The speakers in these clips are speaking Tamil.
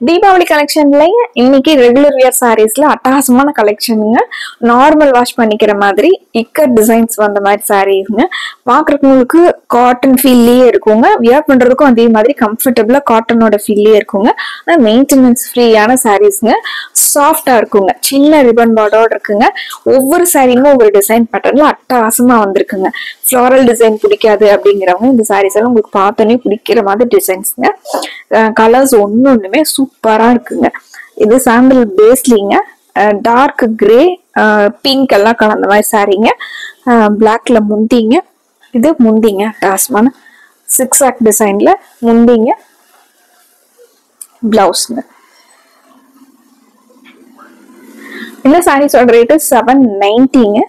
தீபாவளி கலெக்ஷன்ல இன்னைக்கு ரெகுலர் வியர் சாரீஸ்ல அட்டகாசமான கலெக்ஷனுங்க. நார்மல் வாஷ் பண்ணிக்கிற மாதிரி இக்கட் டிசைன்ஸ் வந்த மாதிரி சாரீஸ்ங்க. பாக்குறவங்களுக்கு காட்டன் ஃபீல்லயே இருக்குங்க. வியர் பண்றதுக்கும் அதே மாதிரி கம்ஃபர்டபுளா காட்டனோட ஃபீல்லயே இருக்குங்க. மெயின்டெனன்ஸ் ஃப்ரீயான சாரீஸ்ங்க. சாஃப்டா இருக்குங்க. சின்ன ரிபன் பார்டரோட இருக்குங்க. ஒவ்வொரு சாரியும் ஒவ்வொரு டிசைன் பேட்டர்ன்ல அட்டகாசமா வந்திருக்குங்க. ஃபிளாரல் டிசைன் பிடிக்காது அப்படிங்கிறவங்க இந்த சாரீஸ் எல்லாம் உங்களுக்கு பார்த்தோன்னே பிடிக்கிற மாதிரி டிசைன்ஸ்ங்க. கலர்ஸ் ஒண்ணுமே சூப்பரா இருக்குங்க. இது சாம்பிள் பேஸ்லிங்க. டார்க் கிரே பிங்க் எல்லாம் கலந்த மாதிரி சாரீங்க. பிளாக்ல முந்திங்க. இது முந்திங்க டாஸ்மான 6 ஆக் டிசைன்ல முந்திங்க. பிளவுஸ்ங்க. இந்த சாரீஸோட ரேட்டு 790ங்க.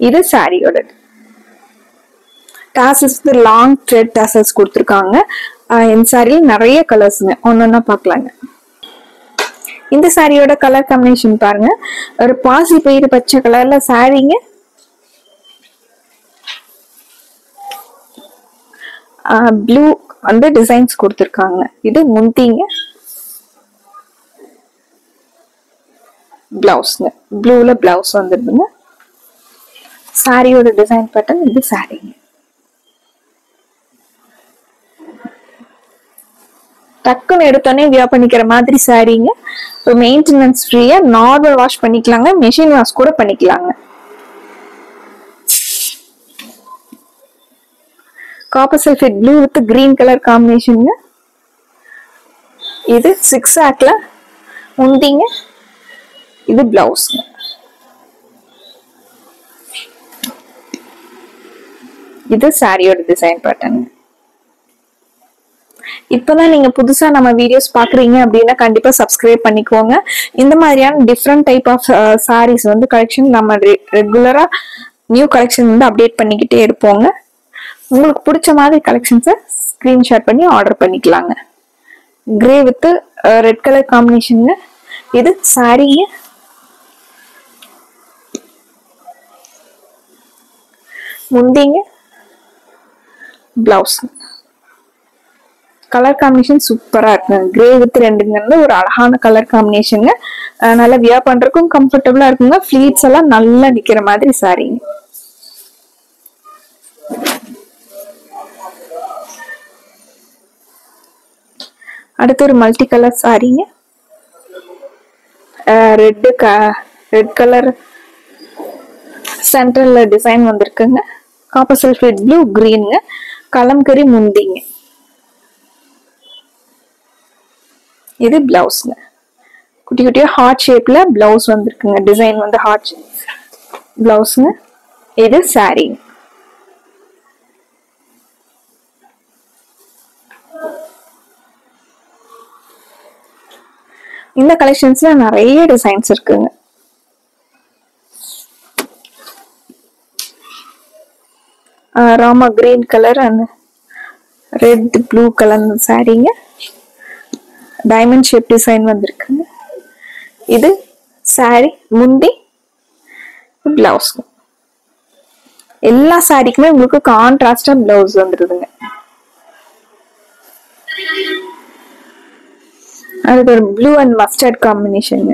இது சாரியோட டாசல்ஸ் லாங் த்ரெட் டாசல்ஸ் கொடுத்துருக்காங்க. இந்த சாரியில நிறைய கலர்ஸ்ங்க. ஒன்னொன்னா பார்க்கலாங்க. இந்த சாரியோட கலர் காம்பினேஷன் பாருங்க. ஒரு பாசி பயிறு பச்சை கலர்ல சாரிங்க. ப்ளூ வந்து டிசைன்ஸ் கொடுத்துருக்காங்க. இது முந்திங்க. பிளவுஸ்ங்க. ப்ளூல பிளவுஸ் வந்துருதுங்க. சாரியோட டிசைன் பேட்டர்ன் இது சாரிங்க. டக்குன்னு எடுத்தோன்னே வியர் பண்ணிக்கிற மாதிரி சாரீங்க. மெயின்டெனன்ஸ் ஃப்ரீயா நார்மல் வாஷ் பண்ணிக்கலாங்க. மெஷின் வாஷ் கூட பண்ணிக்கலாங்க. Copper sulphate blue with green colour காம்பினேஷனுங்க. இது 6 ஆக்ல முந்திங்க. இது பிளவுஸ்ங்க. இது சாரியோட டிசைன் பேட்டர்ன். இப்பதான் நீங்க புதுசா நம்ம வீடியோஸ் பாக்குறீங்க அப்படின்னா கண்டிப்பா சப்ஸ்கிரைப் பண்ணிக்கோங்க. இந்த மாதிரியான டிஃப்ரெண்ட் டைப் ஆஃப் சாரீஸ் வந்து கலெக்ஷன் நம்ம ரெகுலரா நியூ கலெக்ஷன் வந்து அப்டேட் பண்ணிக்கிட்டே இருப்போங்க. உங்களுக்கு பிடிச்ச மாதிரி கலெக்ஷன்ஸை ஸ்கிரீன்ஷாட் பண்ணி ஆர்டர் பண்ணிக்கலாங்க. கிரே வித் ரெட் கலர் காம்பினேஷனுங்க. இது சாரீங்க. முந்திங்க. பிளவுஸ். கலர் காம்பினேஷன் சூப்பரா இருக்கு. கிரே வித் ரெண்டுங்க ஒரு அழகான கலர் காம்பினேஷன். நல்லா வியர் பண்றதுக்கும் கம்ஃபர்டபுளா இருக்குங்க. ஃபிளீட்ஸ் எல்லாம் நல்லா நிக்கிற மாதிரி சாரீங்க. அடுத்து ஒரு மல்டி கலர் சாரீங்க. ரெட் கலர் சென்ட்ரல்ல டிசைன் வந்திருக்குங்க. காப்பர் சல்ஃபேட் ப்ளூ கிரீனுங்க. கலம்கரி முந்திங்க. இது பிளவுஸ்ங்க. குட்டி குட்டியா ஹார்ட் ஷேப்ல பிளவுஸ் வந்திருக்குங்க. டிசைன் வந்து ஹார்ட் பிளவுஸ்ங்க. இது சாரி. இந்த கலெக்ஷன்ஸ்ல நிறைய டிசைன்ஸ் இருக்குங்க. Rama green colour and red blue colour சாரீங்க. டைமண்ட் ஷேப் டிசைன் வந்திருக்குங்க. இது சாரி முந்தி பிளவுஸ். எல்லா சாரிக்குமே உங்களுக்கு கான்ட்ராஸ்டா பிளவுஸ் வந்துருதுங்க. அதுக்கு ஒரு ப்ளூ அண்ட் மஸ்டர்ட் காம்பினேஷன்.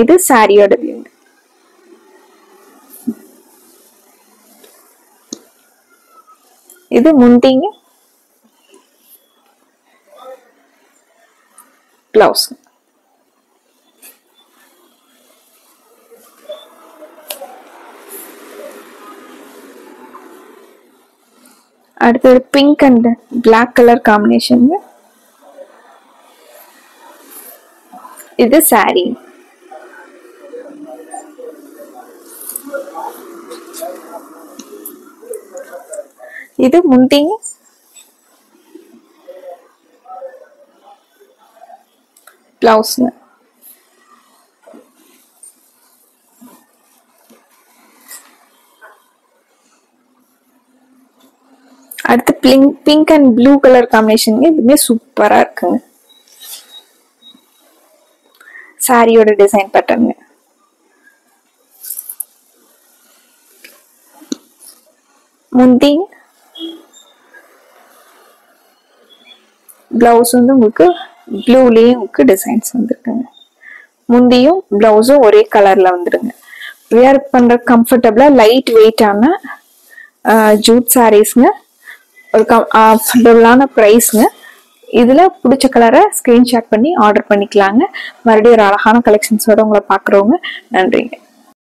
இது சாரியோட வியூ. இது முந்திங்க. பிளவுஸ். அடுத்து pink and black colour combination. இது சாரி. இது முந்திங்க. பிளவுஸ். அடுத்து pink and blue colour combination. இதுவுமே சூப்பரா இருக்குங்க. சாரியோட டிசைன் பேட்டர்ன். முந்தி பிளவுஸ் வந்து உங்களுக்கு ப்ளூலயே உங்களுக்கு டிசைன்ஸ் வந்துருக்குங்க. முந்தியும் பிளவுஸும் ஒரே கலர்ல வந்துடுங்க. வியர் பண்ற கம்ஃபர்டபுளா லைட் வெயிட்டான ஜூட் சாரீஸ்ங்க. ஒரு அஃபோர்டபுளான ப்ரைஸ்ங்க. இதுல பிடிச்ச கலரை ஸ்கிரீன்ஷாட் பண்ணி ஆர்டர் பண்ணிக்கலாங்க. மறுபடியும் ஒரு அழகான கலெக்ஷன்ஸோட உங்களை பாக்குறவங்க. நன்றிங்க.